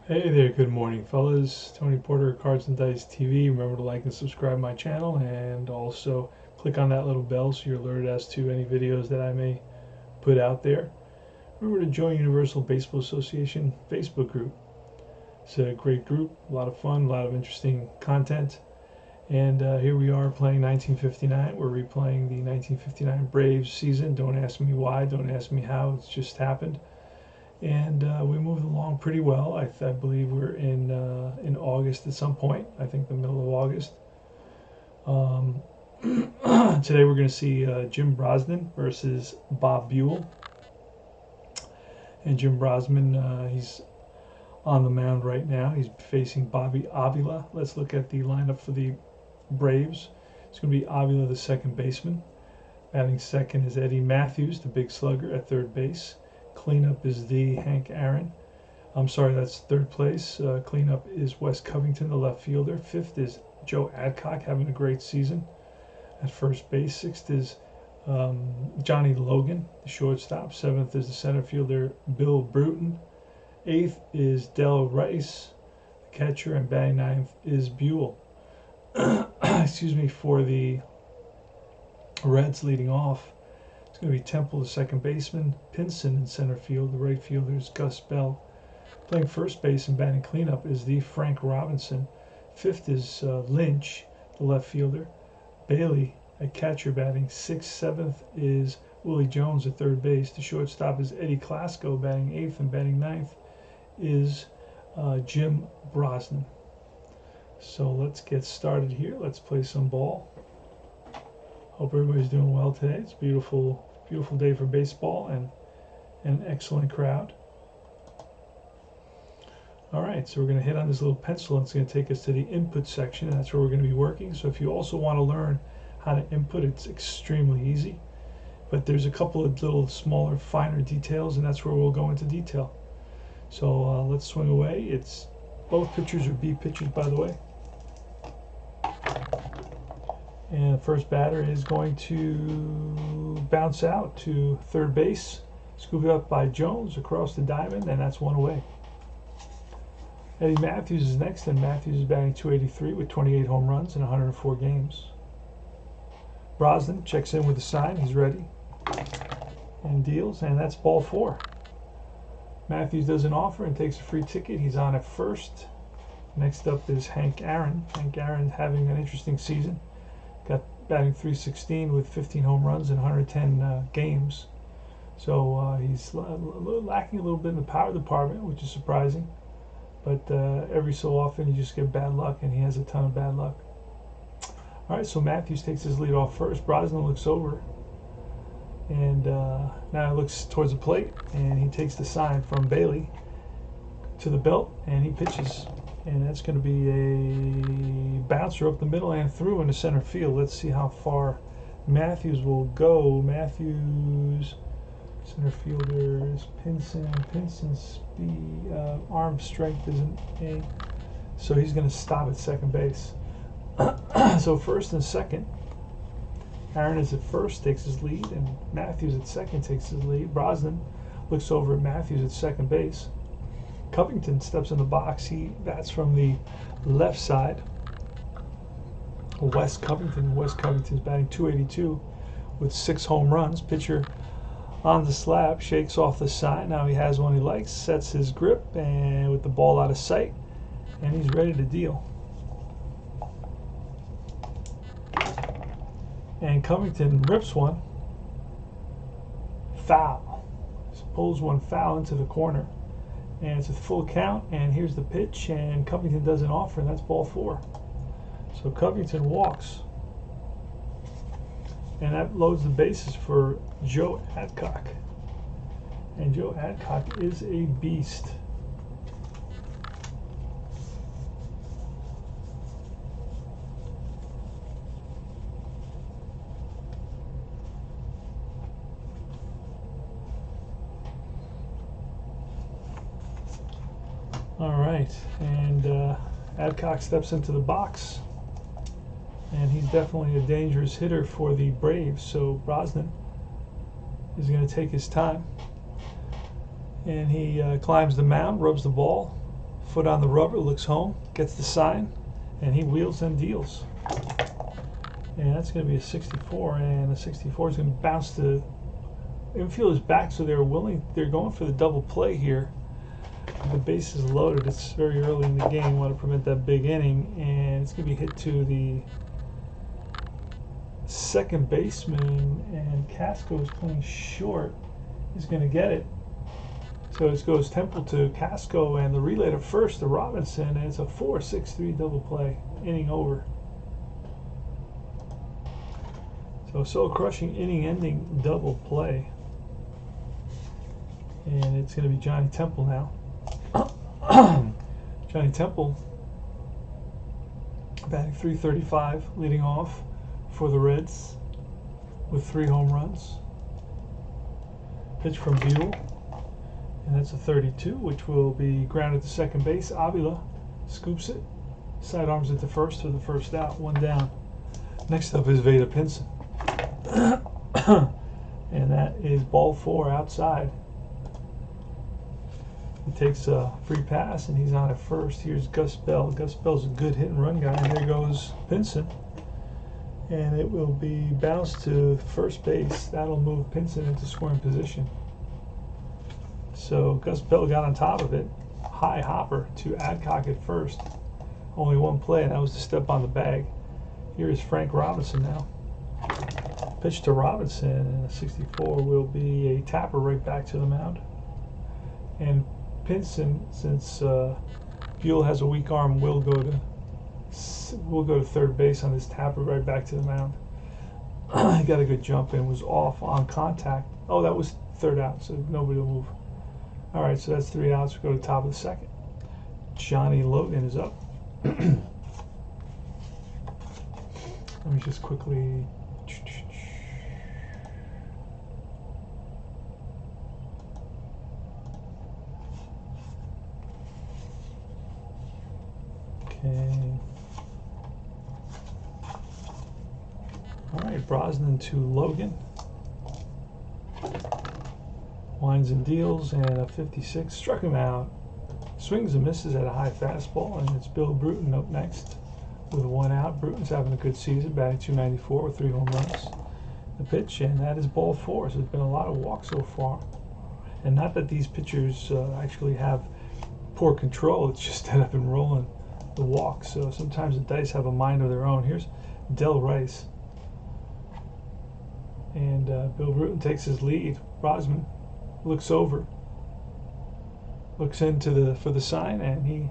Hey there, good morning, fellas. Tony Porter, Cards and Dice TV. Remember to like and subscribe my channel, and also click on that little bell so you're alerted as to any videos that I may put out there. Remember to join Universal Baseball Association Facebook group. It's a great group, a lot of fun, a lot of interesting content. And here we are playing 1959. We're replaying the 1959 Braves season. Don't ask me why, don't ask me how, it's just happened. And we moved along pretty well. I believe we're in August at some point. I think the middle of August. Um, Today we're going to see Jim Brosnan versus Bob Buell. And Jim Brosnan, he's on the mound right now. He's facing Bobby Avila. Let's look at the lineup for the Braves. It's going to be Avila, the second baseman. Batting second is Eddie Matthews, the big slugger, at third base. Cleanup is the Hank Aaron. I'm sorry, that's third place. Cleanup is Wes Covington, the left fielder. Fifth is Joe Adcock, having a great season at first base. Sixth is Johnny Logan, the shortstop. Seventh is the center fielder Bill Bruton. Eighth is Del Rice, the catcher, and batting ninth is Buell. Excuse me, for the Reds leading off. It's going to be Temple, the second baseman, Pinson in center field. The right fielder is Gus Bell. Playing first base and batting cleanup is the Frank Robinson. Fifth is Lynch, the left fielder. Bailey at catcher batting sixth. Seventh is Willie Jones at third base. The shortstop is Eddie Klasko batting eighth, and batting ninth is Jim Brosnan. So let's get started here. Let's play some ball. Hope everybody's doing well today. It's a beautiful day for baseball and an excellent crowd. All right, so we're going to hit on this little pencil, and it's going to take us to the input section, and that's where we're going to be working. So if you also want to learn how to input, it's extremely easy. But there's a couple of little smaller, finer details, and that's where we'll go into detail. So let's swing away. It's both pitchers are B pitchers, by the way. And the first batter is going to bounce out to third base, scooped up by Jones across the diamond, and that's one away. Eddie Matthews is next, and Matthews is batting .283 with 28 home runs in 104 games. Brosnan checks in with a sign. He's ready and deals, and that's ball four. Matthews does an offer and takes a free ticket. He's on at first. Next up is Hank Aaron. Hank Aaron having an interesting season. Got batting .316 with 15 home runs in 110 games. So he's lacking a little bit in the power department, which is surprising. But every so often you just get bad luck, and he has a ton of bad luck. All right, so Matthews takes his lead off first. Brosnan looks over, and now he looks towards the plate, and he takes the sign from Bailey to the belt, and he pitches. And that's going to be a bouncer up the middle and through into center field. Let's see how far Matthews will go. Matthews, center fielder is Pinson. Pinson's speed, arm strength isn't A. So he's going to stop at second base. So first and second. Aaron is at first, takes his lead, and Matthews at second takes his lead. Brosnan looks over at Matthews at second base. Covington steps in the box. He bats from the left side. Wes Covington's batting .282 with 6 home runs. Pitcher on the slab, shakes off the sign. Now he has one he likes, sets his grip, and with the ball out of sight, and he's ready to deal. And Covington rips one foul. Pulls one foul into the corner. And it's a full count, and here's the pitch, and Covington does an offer, and that's ball four. So Covington walks, and that loads the bases for Joe Adcock. And Joe Adcock is a beast. All right, and Adcock steps into the box, and he's definitely a dangerous hitter for the Braves. So Brosnan is going to take his time, and he climbs the mound, rubs the ball, Foot on the rubber, looks home, gets the sign, and he wheels and deals. And that's going to be a 64, and the 64 is going to bounce the infielders back, so they're going for the double play here. The base is loaded. It's very early in the game. Want to prevent that big inning, and it's going to be hit to the second baseman, and Casco is playing short. He's going to get it. So it goes Temple to Casco, and the relay to first to Robinson, and it's a 4-6-3 double play, inning over. So crushing inning-ending double play, and it's going to be Johnny Temple now. Johnny Temple batting .335, leading off for the Reds with 3 home runs. Pitch from Buell, and that's a 32, which will be grounded to second base. Avila scoops it, sidearms it to first for the first out, 1 down. Next up is Veda Pinson. And that is ball 4 outside. He takes a free pass, and he's on at first. Here's Gus Bell. Gus Bell's a good hit and run guy. And there goes Pinson. And it will be bounced to first base. That'll move Pinson into scoring position. So Gus Bell got on top of it. High hopper to Adcock at first. Only 1 play, and that was the step on the bag. Here is Frank Robinson now. Pitch to Robinson, and a 64 will be a tapper right back to the mound. And Pinson, since Buell has a weak arm, will go to third base on this tapper right back to the mound. He got a good jump and was off on contact. Oh, that was third out, so nobody will move. All right, so that's 3 outs. We go to the top of the second. Johnny Logan is up. Let me just quickly. Okay. All right, Brosnan to Logan. Winds and deals, and a 56. Struck him out. Swings and misses at a high fastball, and it's Bill Bruton up next with 1 out. Bruton's having a good season, batting .294 with 3 home runs. The pitch, and that is ball 4. So there's been a lot of walks so far. And not that these pitchers actually have poor control, it's just that I've been rolling the walks. So sometimes the dice have a mind of their own. Here's Del Rice. And Bill Bruton takes his lead. Brosnan looks over, looks into for the sign, and he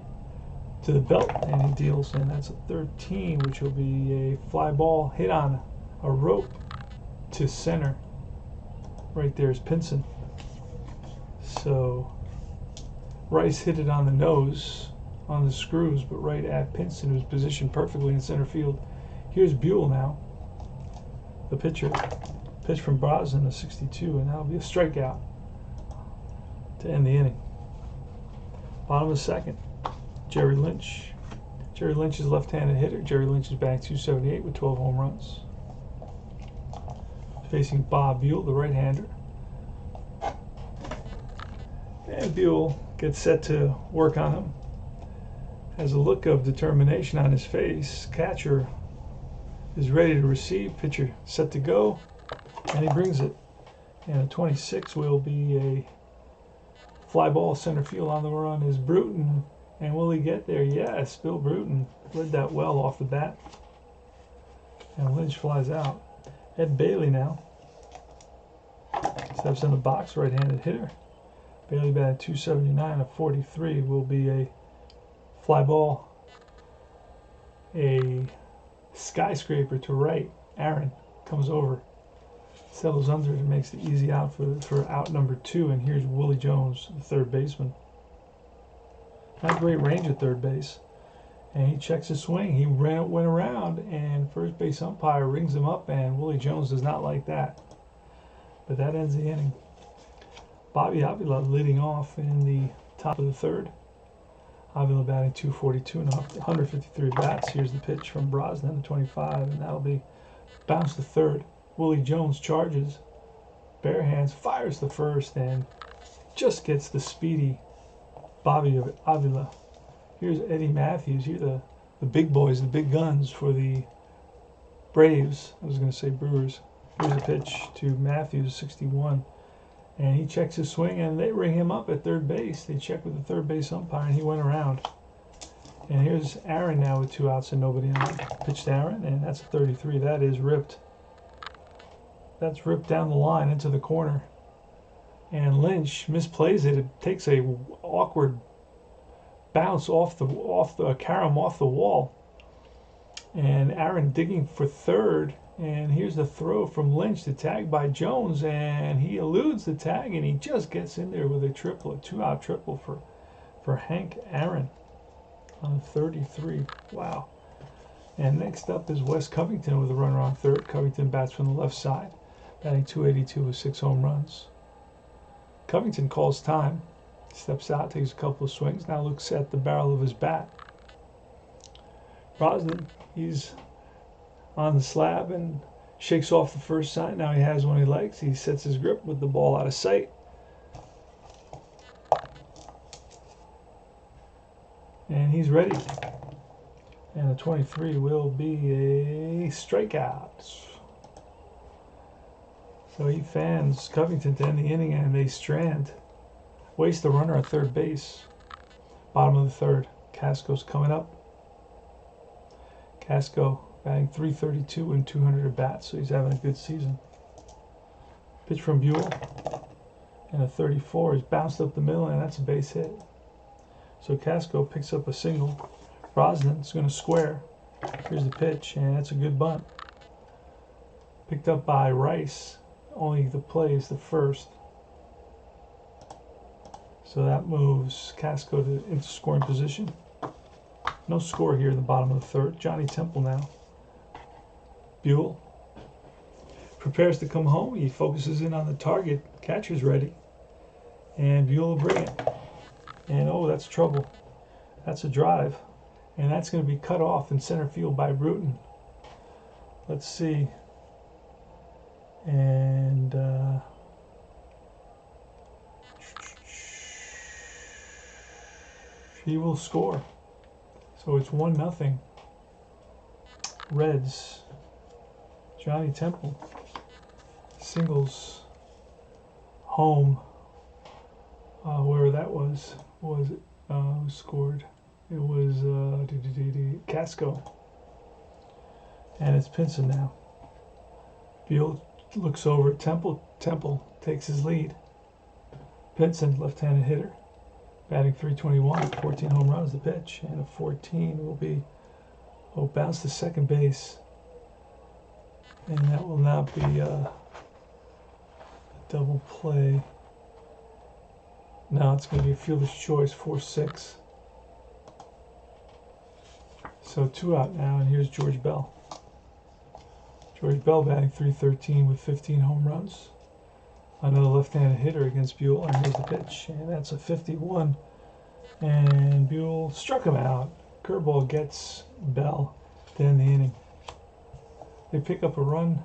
to the belt, and he deals, and that's a 13, which will be a fly ball hit on a rope to center. Right there is Pinson. So Rice hit it on the nose, on the screws, but right at Pinson, who's positioned perfectly in center field. Here's Buell now, the pitcher. Pitch from Brosnan, a 62, and that'll be a strikeout to end the inning. Bottom of the second, Jerry Lynch. Jerry Lynch is left-handed hitter. Jerry Lynch is batting .278 with 12 home runs. Facing Bob Buell, the right-hander. And Buell gets set to work on him. Has a look of determination on his face. Catcher is ready to receive. Pitcher set to go, and he brings it. And a 26 will be a fly ball center field. On the run is Bruton. And will he get there? Yes, Bill Bruton read that well off the bat. And Lynch flies out. Ed Bailey now steps in the box, right-handed hitter. Bailey batted .279, a 43 will be a fly ball. A skyscraper to right. Aaron comes over, settles under it, and makes the easy out for out number 2. And here's Willie Jones, the third baseman. Not great range at third base. And he checks his swing. He went around, and first base umpire rings him up, and Willie Jones does not like that. But that ends the inning. Bobby Avila leading off in the top of the third. Avila batting .242 and 153 bats. Here's the pitch from Brosnan, the 25, and that'll be bounced to third. Willie Jones charges, bare hands, fires the first, and just gets the speedy Bobby Avila Here's Eddie Matthews. Here the big boys, the big guns for the Braves. I was going to say Brewers. Here's a pitch to Matthews, 61. And he checks his swing, and they ring him up at third base. They check with the third base umpire, and he went around. And here's Aaron now with 2 outs and nobody on. Pitch to Aaron, and that's a 33. That is ripped. That's ripped down the line into the corner. And Lynch misplays it. It takes a awkward bounce off the carom off the wall. And Aaron digging for third. And here's the throw from Lynch, the tag by Jones, and he eludes the tag, and he just gets in there with a 2-out triple for Hank Aaron on 33. Wow. And next up is Wes Covington with a runner on third. Covington bats from the left side, batting .282 with 6 home runs. Covington calls time, steps out, takes a couple of swings, now looks at the barrel of his bat. Brosnan, he's on the slab and shakes off the first sign. Now he has one he likes. He sets his grip with the ball out of sight. And he's ready. And the 23 will be a strikeout. So he fans Covington to end the inning, and they strand. Waste the runner at third base. Bottom of the third. Casco's coming up. Casco batting .332 and 200 at bats, so he's having a good season. Pitch from Buell, and a 34 is bounced up the middle, and that's a base hit. So Casco picks up a single. Brosnan's going to square. Here's the pitch, and that's a good bunt. Picked up by Rice. Only the play is the first. So that moves Casco into scoring position. No score here in the bottom of the third. Johnny Temple now. Buell prepares to come home. He focuses in on the target. Catcher's ready. And Buell will bring it. And oh, that's trouble. That's a drive. And that's going to be cut off in center field by Bruton. Let's see. And he will score. So it's 1-0. Reds. Johnny Temple singles home. Where that was it? Who scored? It was Casco. And it's Pinson now. Buell looks over at Temple. Temple takes his lead. Pinson, left-handed hitter, batting .321, 14 home runs. The pitch, and a 14 will be bounce to second base. And that will not be a double play. No, it's going to be a fielder's choice, 4-6. So 2 out now, and here's George Bell. George Bell batting .313 with 15 home runs. Another left-handed hitter against Buell, and here's the pitch, and that's a 51. And Buell struck him out. Curveball gets Bell to end the inning. They pick up a run.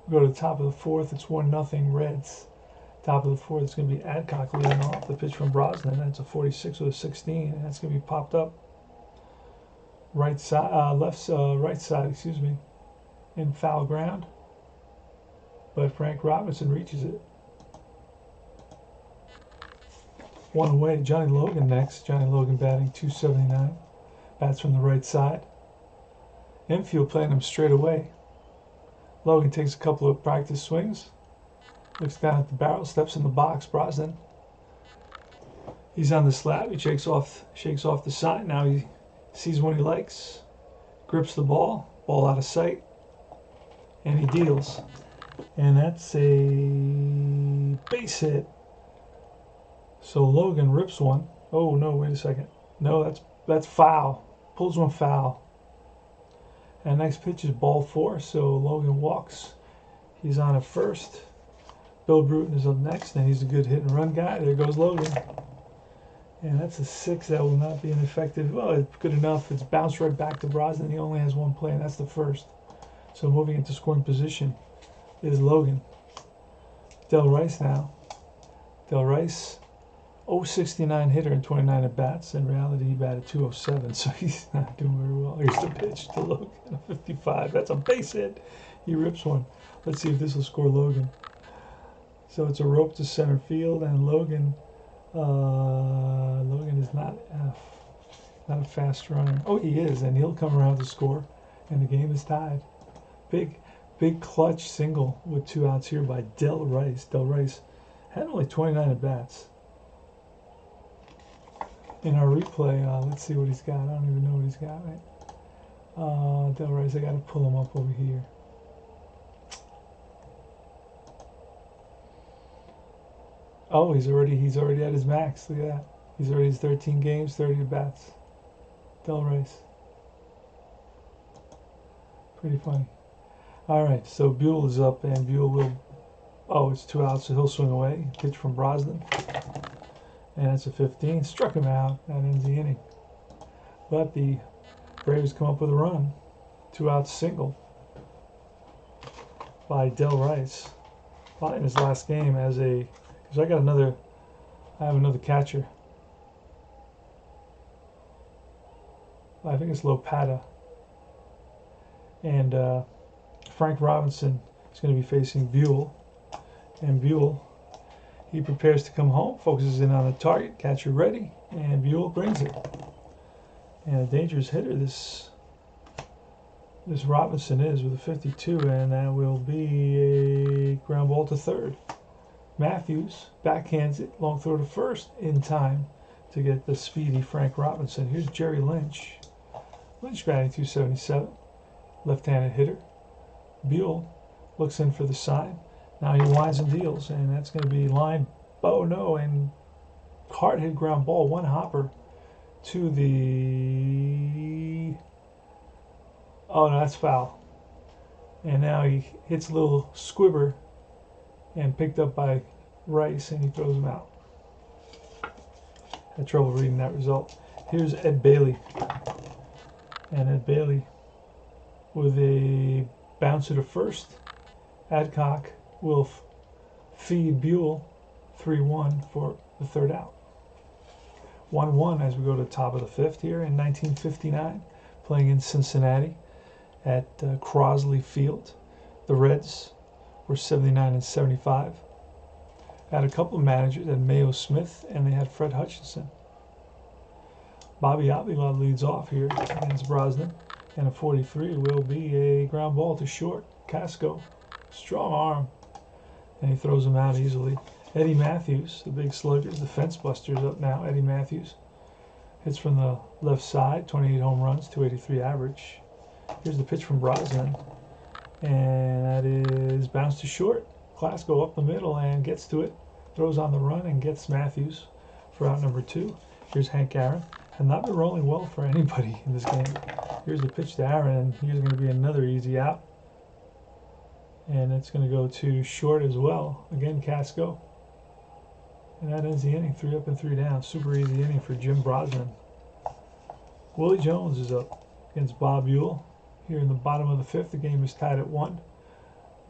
We go to the top of the fourth. It's 1-0 Reds. Top of the fourth, it's going to be Adcock leading off. The pitch from Brosnan. That's a 46 with a 16, and that's going to be popped up right side, right side, in foul ground. But Frank Robinson reaches it. 1 away. Johnny Logan next. Johnny Logan batting .279. Bats from the right side. Infield playing him straight away. Logan takes a couple of practice swings. Looks down at the barrel, steps in the box. Brosnan. He's on the slab. He shakes off the sign. Now he sees one he likes. Grips the ball out of sight. And he deals. And that's a base hit. So Logan rips one. Oh no, wait a second. No, that's foul. Pulls one foul. And next pitch is ball 4, so Logan walks. He's on at first. Bill Bruton is up next, and he's a good hit and run guy. There goes Logan. And that's a 6. That will not be an effective. Well, it's good enough. It's bounced right back to Brosnan. He only has 1 play, and that's the first. So moving into scoring position is Logan. Del Rice now. Del Rice 069 hitter and 29 at bats. In reality, he batted 207, so he's not doing very well. Here's the pitch to Logan, a 55. That's a base hit. He rips one. Let's see if this will score Logan. So it's a rope to center field, and Logan is not a fast runner. Oh, he is, and he'll come around to score, and the game is tied. Big clutch single with 2 outs here by Del Rice. Del Rice had only 29 at bats. In our replay, let's see what he's got. I don't even know what he's got, right? Del Rice, I got to pull him up over here. Oh, he's already at his max. Look at that. He's already 13 games, 30 at bats. Del Rice. Pretty funny. All right, so Buell is up, and Buell will. Oh, it's 2 outs, so he'll swing away. Pitch from Brosnan. And that's a 15. Struck him out. That ends the inning. But the Braves come up with a run. 2 outs single by Del Rice. Playing his last game as a. Because I have another catcher. I think it's Lopata. And Frank Robinson is going to be facing Buell. And Buell, he prepares to come home, focuses in on the target, catcher ready, and Buell brings it. And a dangerous hitter this Robinson is with a 52, and that will be a ground ball to third. Matthews backhands it, long throw to first in time to get the speedy Frank Robinson. Here's Jerry Lynch. Lynch batting 277, left-handed hitter. Buell looks in for the sign. Now he winds and deals, and that's going to be line, no, and hard hit ground ball, one hopper to the. Oh no, that's foul. And now he hits a little squibber, and picked up by Rice, and he throws him out. Had trouble reading that result. Here's Ed Bailey, and Ed Bailey with a bouncer to first. Adcock will feed Buell 3-1 for the third out. 1-1 as we go to the top of the fifth here in 1959, playing in Cincinnati at Crosley Field. The Reds were 79 and 75. Had a couple of managers, had Mayo Smith, and they had Fred Hutchinson. Bobby Avila leads off here against Brosnan, and a 43 will be a ground ball to short. Casco, strong arm, and he throws him out easily. Eddie Matthews, the big slugger, the fence buster, is up now. Eddie Matthews hits from the left side, 28 home runs, 283 average. Here's the pitch from Brosnan, and that is bounced to short. Glasgow up the middle and gets to it, throws on the run and gets Matthews for out number 2. Here's Hank Aaron. Had not been rolling well for anybody in this game. Here's the pitch to Aaron, and here's going to be another easy out. And it's going to go to short as well. Again, Casco. And that ends the inning, 3 up and 3 down. Super easy inning for Jim Brosnan. Willie Jones is up against Bob Buell. Here in the bottom of the fifth, the game is tied at 1.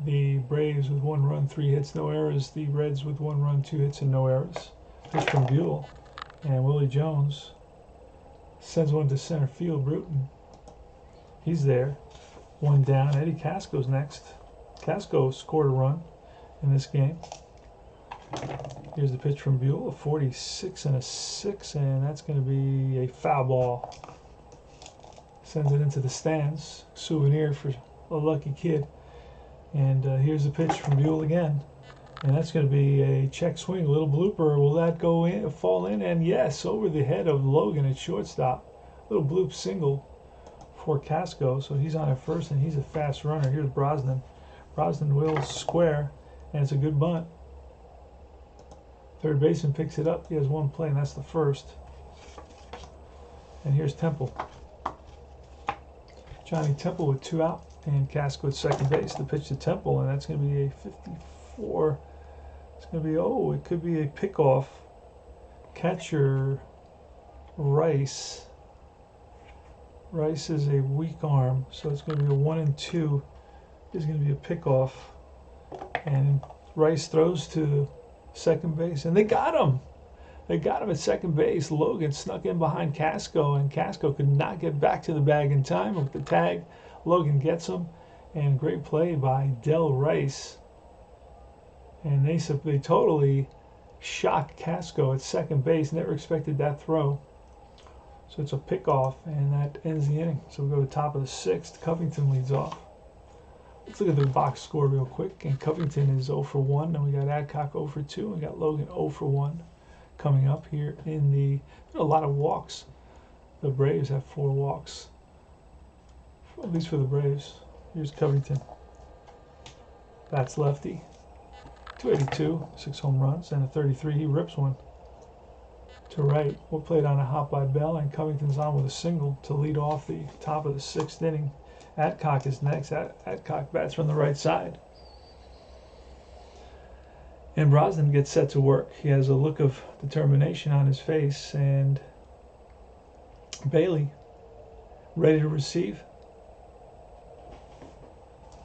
The Braves with 1 run, 3 hits, no errors. The Reds with 1 run, 2 hits, and no errors. Pitch from Buell. And Willie Jones sends one to center field. Bruton, he's there. 1 down. Eddie Casco's next. Casco scored a run in this game. Here's the pitch from Buell, a 46 and a 6, and that's going to be a foul ball. Sends it into the stands. Souvenir for a lucky kid. And here's the pitch from Buell again. And that's going to be a check swing, a little blooper. Will that go in, fall in? And yes, over the head of Logan at shortstop. Little bloop single for Casco. So he's on at first, and he's a fast runner. Here's Brosnan. Brosnan will square, and it's a good bunt. Third baseman picks it up. He has 1 play, and that's the first. And here's Temple. Johnny Temple with 2 out, and Casco at second base. The pitch to Temple, and that's going to be a 54. It's going to be, it could be a pickoff. Catcher Rice. Rice is a weak arm, so it's going to be a 1 and 2. Is going to be a pickoff, and Rice throws to second base, and they got him. They got him at second base. Logan snuck in behind Casco, and Casco could not get back to the bag in time with the tag. Logan gets him, and great play by Del Rice. And they totally shocked Casco at second base. Never expected that throw. So it's a pickoff, and that ends the inning. So we go to the top of the sixth. Covington leads off. Let's look at the box score real quick. And Covington is 0 for 1. Then we got Adcock 0 for 2. And we got Logan 0 for 1 coming up here in the. There are a lot of walks. The Braves have 4 walks, at least for the Braves. Here's Covington. That's lefty. 282, 6 home runs, and a 33. He rips one to right. We'll play it on a hop by Bell, and Covington's on with a single to lead off the top of the 6th inning. Adcock is next. Adcock bats from the right side. And Brosnan gets set to work. He has a look of determination on his face, and Bailey ready to receive.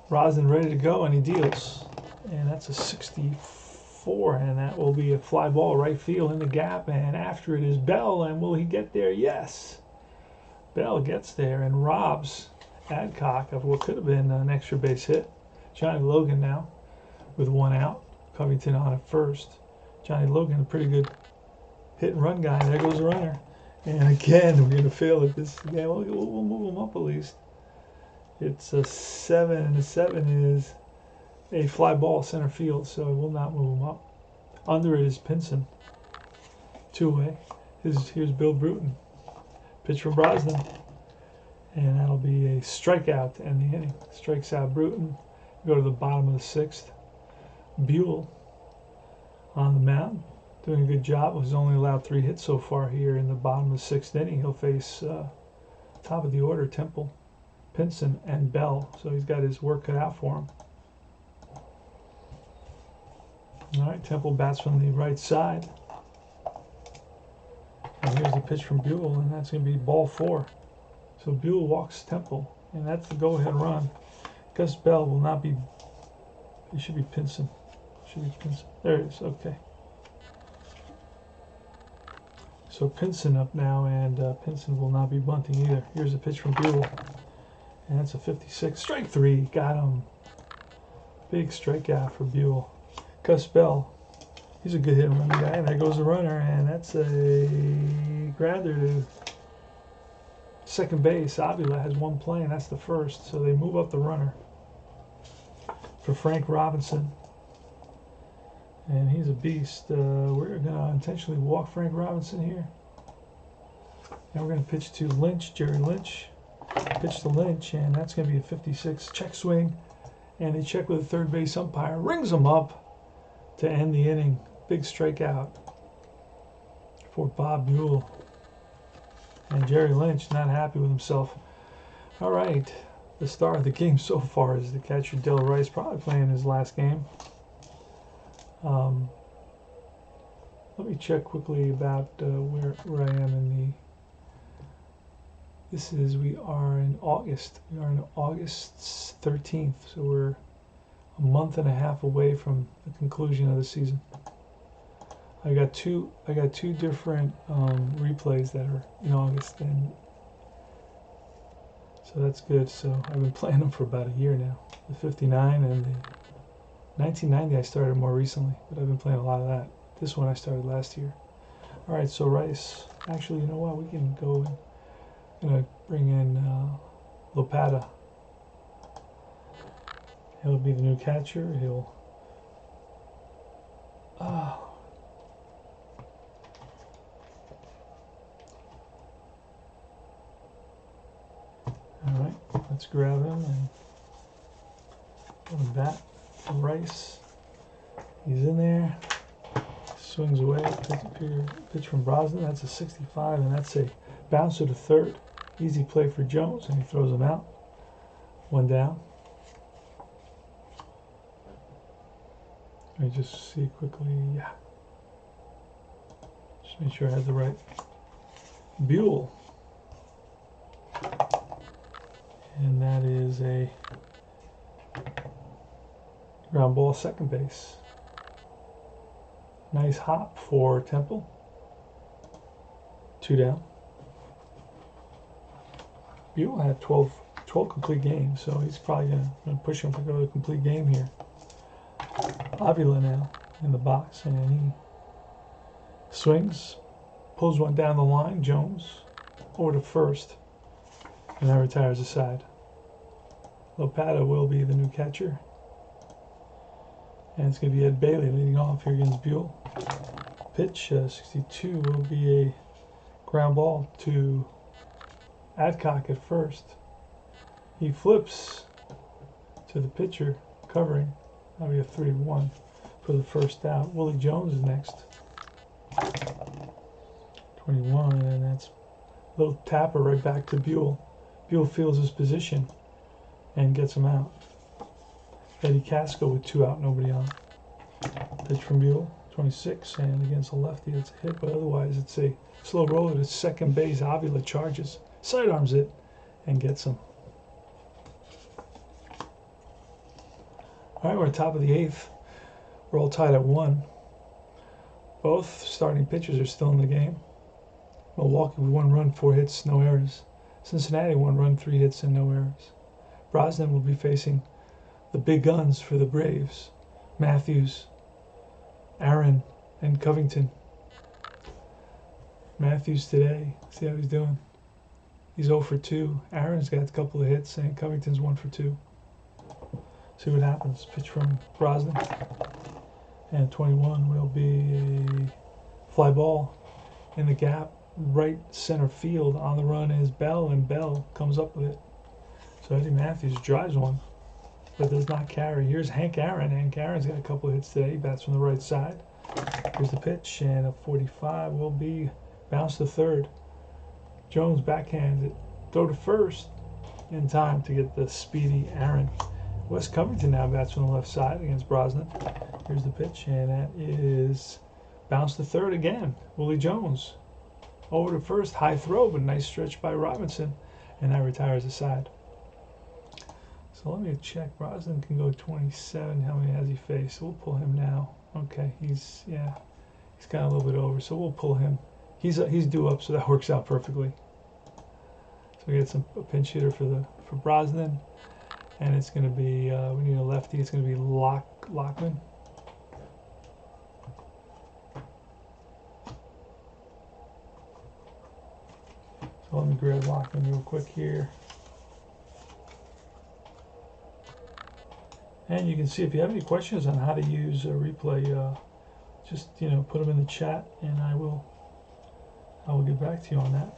Brosnan ready to go, and he deals. And that's a 64, and that will be a fly ball right field in the gap, and after it is Bell, and will he get there? Yes. Bell gets there and robs Adcock of what could have been an extra base hit. Johnny Logan now with 1 out. Covington on at first. Johnny Logan, a pretty good hit and run guy. There goes the runner. And again, we're going to fail at this. Again, we'll move him up at least. It's a 7, and the 7 is a fly ball center field, so I will not move him up. Under it is Pinson. 2-way. Here's Bill Bruton. Pitch from Brosnan. And that'll be a strikeout to end the inning. Strikes out Bruton. Go to the bottom of the 6th. Buell on the mound, doing a good job. He's only allowed 3 hits so far here in the bottom of the 6th inning. He'll face top of the order Temple, Pinson, and Bell. So he's got his work cut out for him. All right, Temple bats from the right side. And here's the pitch from Buell, and that's going to be ball 4. So Buell walks Temple, and that's the go-ahead run. Gus Bell will not be. It should be Pinson. There it is. Okay. So Pinson up now, and Pinson will not be bunting either. Here's a pitch from Buell, and that's a 56. Strike 3. Got him. Big strikeout for Buell. Gus Bell. He's a good hit and run guy, and there goes the runner, and that's a grounder to second base. Avila has 1 play, and that's the first. So they move up the runner for Frank Robinson. And he's a beast. We're going to intentionally walk Frank Robinson here. And we're going to pitch to Lynch, Jerry Lynch. Pitch to Lynch, and that's going to be a 56 check swing. And they check with the third base umpire. Rings him up to end the inning. Big strikeout for Bob Buell. And Jerry Lynch not happy with himself. All right. The star of the game so far is the catcher Del Rice, probably playing his last game. Let me check quickly about where I am in the. We are in August. We are on August 13th, so we're a month and a half away from the conclusion of the season. I got two different replays that are in August, and so that's good. So I've been playing them for about a year now. The 59 and the 1990 I started more recently, but I've been playing a lot of that. This one I started last year. All right, so Rice. Actually, you know what? We can go. I'm gonna bring in Lopata. He'll be the new catcher. He'll. All right, let's grab him and put him back. Rice, he's in there, swings away, pitch from Brosnan, that's a 65, and that's a bouncer to third. Easy play for Jones, and he throws him out. 1 down. Let me just see quickly, yeah. Just make sure I have the right. Buell. And that is a ground ball second base. Nice hop for Temple. 2 down. Buell had 12 complete games, so he's probably going to push him to go to a complete game here. Avila now in the box, and he swings, pulls one down the line. Jones over to first, and that retires the side. Lopata will be the new catcher, and it's going to be Ed Bailey leading off here against Buell. Pitch 62 will be a ground ball to Adcock at first. He flips to the pitcher covering. That'll be a 3-1 for the first out. Willie Jones is next. 21, and that's a little tapper right back to Buell. Buell feels his position and gets him out. Eddie Casco with 2 out, nobody on. Pitch from Buell, 26, and against a lefty, it's a hit, but otherwise it's a slow roller to second base. Avila charges, sidearms it, and gets him. All right, we're at the top of the 8th. We're all tied at 1. Both starting pitchers are still in the game. Milwaukee with 1 run, 4 hits, no errors. Cincinnati 1 run, 3 hits, and no errors. Brosnan will be facing the big guns for the Braves. Matthews, Aaron, and Covington. Matthews today, see how he's doing. He's 0 for 2. Aaron's got a couple of hits, and Covington's 1 for 2. See what happens. Pitch from Brosnan. And 21 will be a fly ball in the gap, right center field. On the run is Bell, and Bell comes up with it. So Eddie Matthews drives one, but does not carry. Here's Hank Aaron. Hank Aaron's got a couple of hits today. He bats from the right side. Here's the pitch, and a 45 will be bounced to third. Jones backhands it. Throw to first in time to get the speedy Aaron. Wes Covington now bats from the left side against Brosnan. Here's the pitch, and that is bounced to third again. Willie Jones over to first. High throw, but nice stretch by Robinson, and that retires the side. So let me check. Brosnan can go 27. How many has he faced? So we'll pull him now. Okay, he's kind of a little bit over, so we'll pull him. He's due up, so that works out perfectly. So we get a pinch hitter for Brosnan, and it's going to be we need a lefty. It's going to be Lockman. So let me grab Lockman real quick here. And you can see if you have any questions on how to use a replay, just put them in the chat, and I will get back to you on that.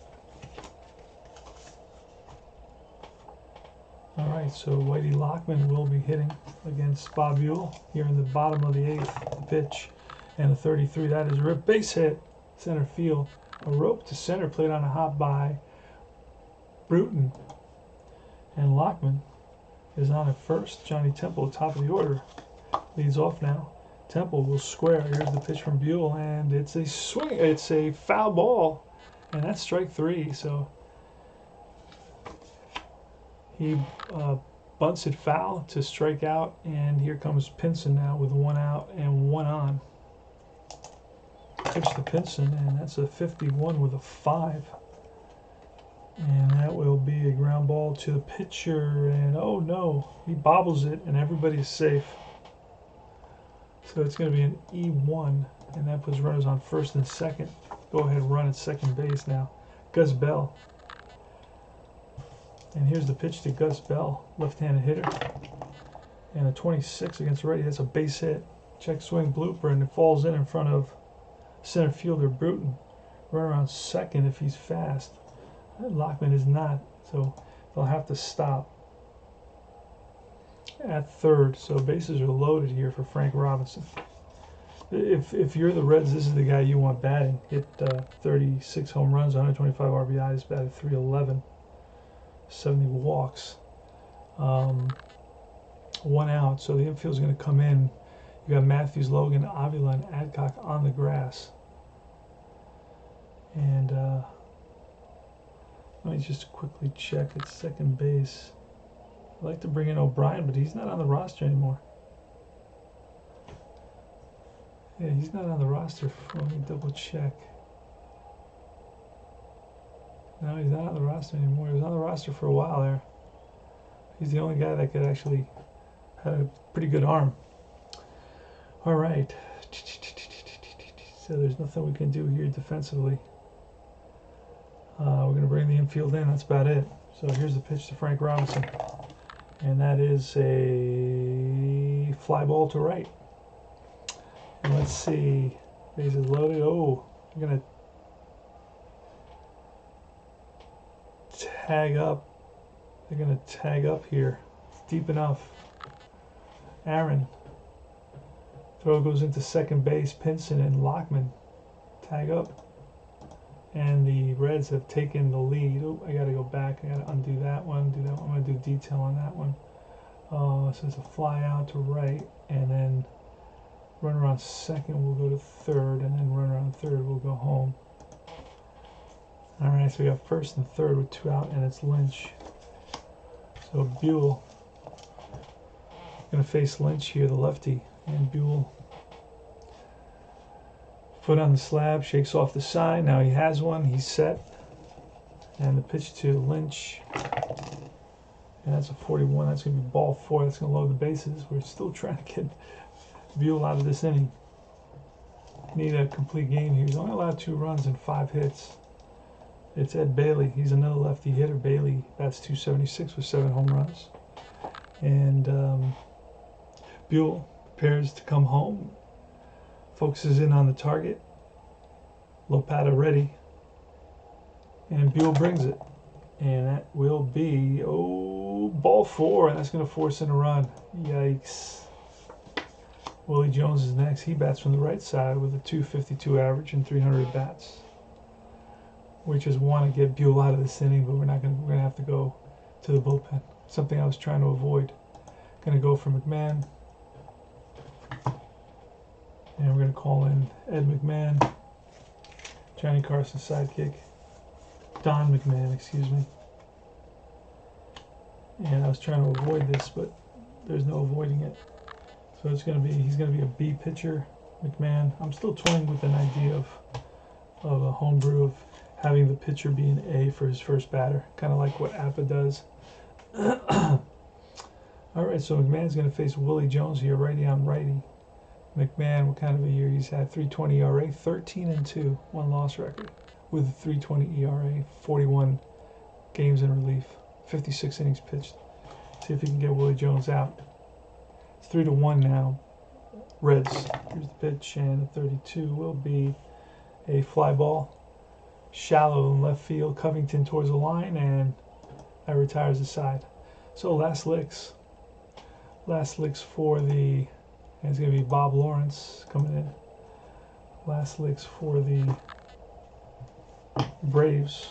All right, so Whitey Lockman will be hitting against Bob Buell here in the bottom of the 8th. The pitch and the 33. That is a rip base hit, center field. A rope to center, played on a hop by Bruton, and Lockman is on at first. Johnny Temple, top of the order, leads off now. Temple will square. Here's the pitch from Buell, and it's a swing. It's a foul ball, and that's strike 3. So he bunts it foul to strike out, and here comes Pinson now with 1 out and 1 on. Pitch to Pinson, and that's a 51 with a 5. And that will be a ground ball to the pitcher, and oh no, he bobbles it, and everybody's safe. So it's going to be an E1, and that puts runners on first and second. Go ahead, run at second base now. Gus Bell. And here's the pitch to Gus Bell, left-handed hitter. And a 26 against the righty. That's a base hit. Check swing blooper, and it falls in front of center fielder Bruton. Run around second if he's fast. Lockman is not, so they'll have to stop at third. So bases are loaded here for Frank Robinson. If you're the Reds, this is the guy you want batting. Hit 36 home runs, 125 RBIs, batted .311, 70 walks, 1 out. So the infield's going to come in. You got Matthews, Logan, Avila, and Adcock on the grass. And let me just quickly check at second base. I'd like to bring in O'Brien, but he's not on the roster anymore. Yeah, he's not on the roster. Let me double check. No, he's not on the roster anymore. He was on the roster for a while there. He's the only guy that could actually had a pretty good arm. All right. So there's nothing we can do here defensively. We're going to bring the infield in. That's about it. So here's the pitch to Frank Robinson. And that is a fly ball to right. And let's see. Bases loaded. Oh, we're going to tag up. They're going to tag up here. Deep enough. Aaron. Throw goes into second base. Pinson and Lockman tag up. And the Reds have taken the lead. Oh, I got to go back. I got to undo that one. Do that one. I'm going to do detail on that one. So it's a fly out to right. And then runner on second will go to third. And then runner on third will go home. All right, so we got first and third with 2 out. And it's Lynch. So Buell going to face Lynch here, the lefty. And Buell, foot on the slab, shakes off the sign. Now he has one. He's set. And the pitch to Lynch. And that's a 41. That's going to be ball 4. That's going to load the bases. We're still trying to get Buell out of this inning. Need a complete game here. He's only allowed 2 runs and 5 hits. It's Ed Bailey. He's another lefty hitter. Bailey bats .276 with 7 home runs. And Buell prepares to come home. Focuses in on the target. Lopata ready. And Buell brings it. And that will be, ball 4. That's going to force in a run. Yikes. Willie Jones is next. He bats from the right side with a .252 average and 300 at bats. We just want to get Buell out of this inning, but we're going to have to go to the bullpen. Something I was trying to avoid. Going to go for McMahon. And we're going to call in Ed McMahon. Johnny Carson's sidekick. Don McMahon, excuse me. And I was trying to avoid this, but there's no avoiding it. So he's going to be a B pitcher, McMahon. I'm still toying with an idea of a homebrew of having the pitcher be an A for his first batter, kind of like what Appa does. All right, so McMahon's going to face Willie Jones here, righty on righty. McMahon, what kind of a year he's had? 3.20 ERA, 13-2, 1-loss record with a 3.20 ERA, 41 games in relief, 56 innings pitched. See if he can get Willie Jones out. It's 3-1 now. Reds. Here's the pitch, and the 32 will be a fly ball. Shallow in left field. Covington towards the line, and that retires the side. So last licks. Last licks for the. And it's going to be Bob Lawrence coming in. Last licks for the Braves.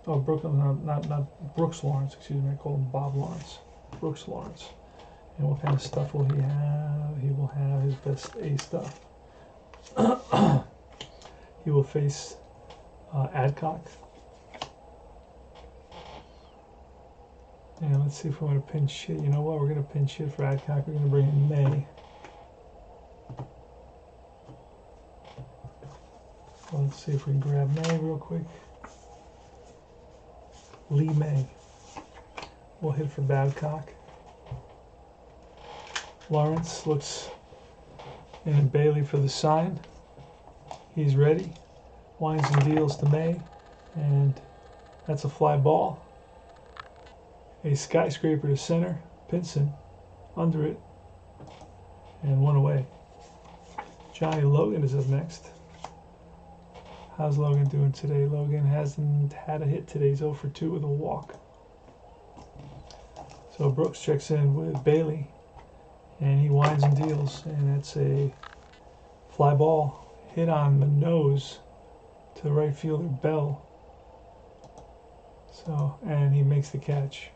Oh, Brooklyn, not Brooks Lawrence, excuse me. I call him Bob Lawrence. Brooks Lawrence. And what kind of stuff will he have? He will have his best A stuff. He will face Adcock. And let's see if we want to pinch hit. You know what? We're going to pinch hit for Adcock. We're going to bring in May. Well, let's see if we can grab May real quick. Lee May. We'll hit for Babcock. Lawrence looks in Bailey for the sign. He's ready. Winds and deals to May. And that's a fly ball. A skyscraper to center. Pinson under it. And 1 away. Johnny Logan is up next. How's Logan doing today? Logan hasn't had a hit today. He's 0 for 2 with a walk. So Brooks checks in with Bailey. And he winds and deals. And it's a fly ball hit on the nose to the right fielder, Bell. So, and he makes the catch.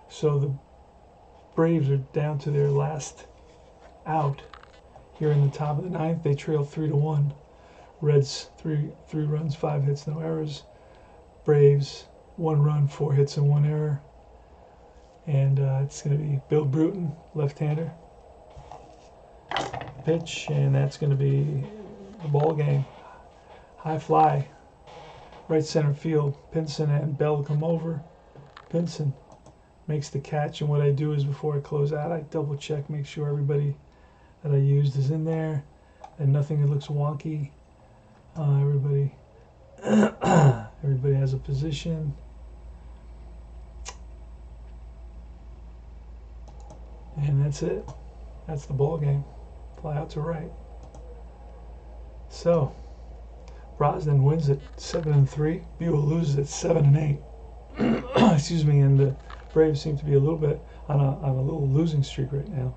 So the Braves are down to their last out here in the top of the 9th. They trail 3-1. Reds 3 runs, 5 hits, no errors. Braves 1 run, 4 hits and 1 error. And it's going to be Bill Bruton, left-hander. Pitch, and that's going to be the ball game. High fly. right center field. Pinson and Bell come over. Pinson makes the catch, and what I do is before I close out, I double check, make sure everybody that I used is in there, and nothing that looks wonky. Everybody has a position. And that's it. That's the ball game. Fly out to right. So Brosnan wins at 7-3. Buell loses at 7-8. Excuse me. And the Braves seem to be a little bit on a little losing streak right now.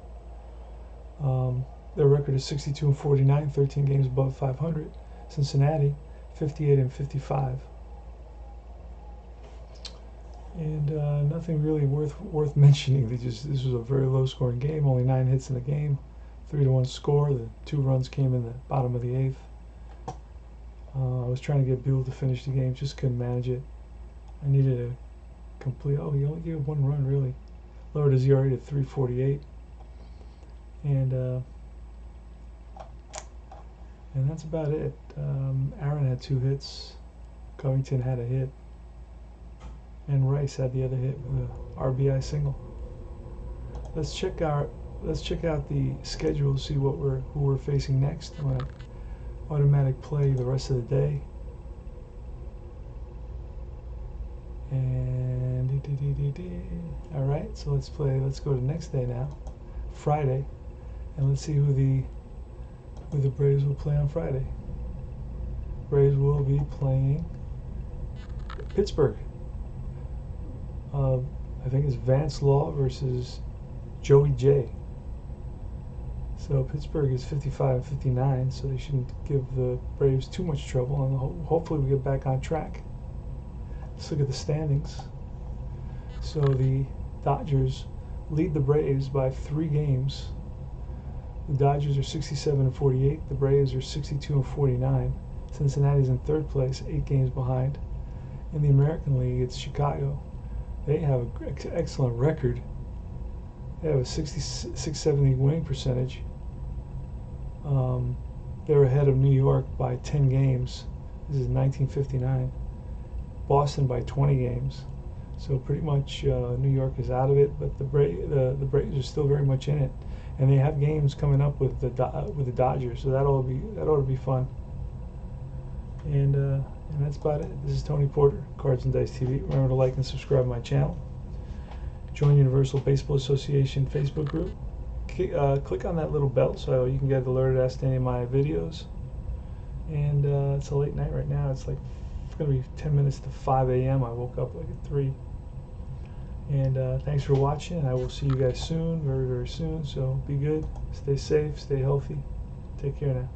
Their record is 62-49, 13 games above 500. Cincinnati, 58-55. And nothing really worth mentioning. This was a very low-scoring game. Only 9 hits in the game, 3-1 score. The 2 runs came in the bottom of the 8th. I was trying to get Buell to finish the game, just couldn't manage it. I needed a complete. Oh, he only gave 1 run, really. Lowered his ERA to 3.48. And that's about it. Aaron had 2 hits. Covington had a hit. And Rice had the other hit with an RBI single. Let's check out the schedule, see who we're facing next. I'm gonna automatic play the rest of the day. And all right, so let's go to next day now, Friday, and let's see who the Braves will play on Friday. Braves will be playing Pittsburgh. I think it's Vance Law versus Joey J. So Pittsburgh is 55-59, so they shouldn't give the Braves too much trouble, and hopefully we get back on track. Let's look at the standings. So the Dodgers lead the Braves by 3 games. The Dodgers are 67-48. The Braves are 62-49. Cincinnati's in 3rd place, 8 games behind. In the American League, it's Chicago. They have an excellent record. They have a 670 winning percentage. They're ahead of New York by 10 games. This is 1959. Boston by 20 games. So pretty much New York is out of it, but the Braves are still very much in it, and they have games coming up with the Dodgers. So that ought to be fun. And that's about it. This is Tony Porter, Cards and Dice TV. Remember to like and subscribe to my channel. Join Universal Baseball Association Facebook group. Click on that little bell so you can get alerted as to any of my videos. And it's a late night right now. It's going to be 10 minutes to 5 a.m. I woke up like at 3. And thanks for watching. I will see you guys soon, very, very soon. So be good, stay safe, stay healthy. Take care now.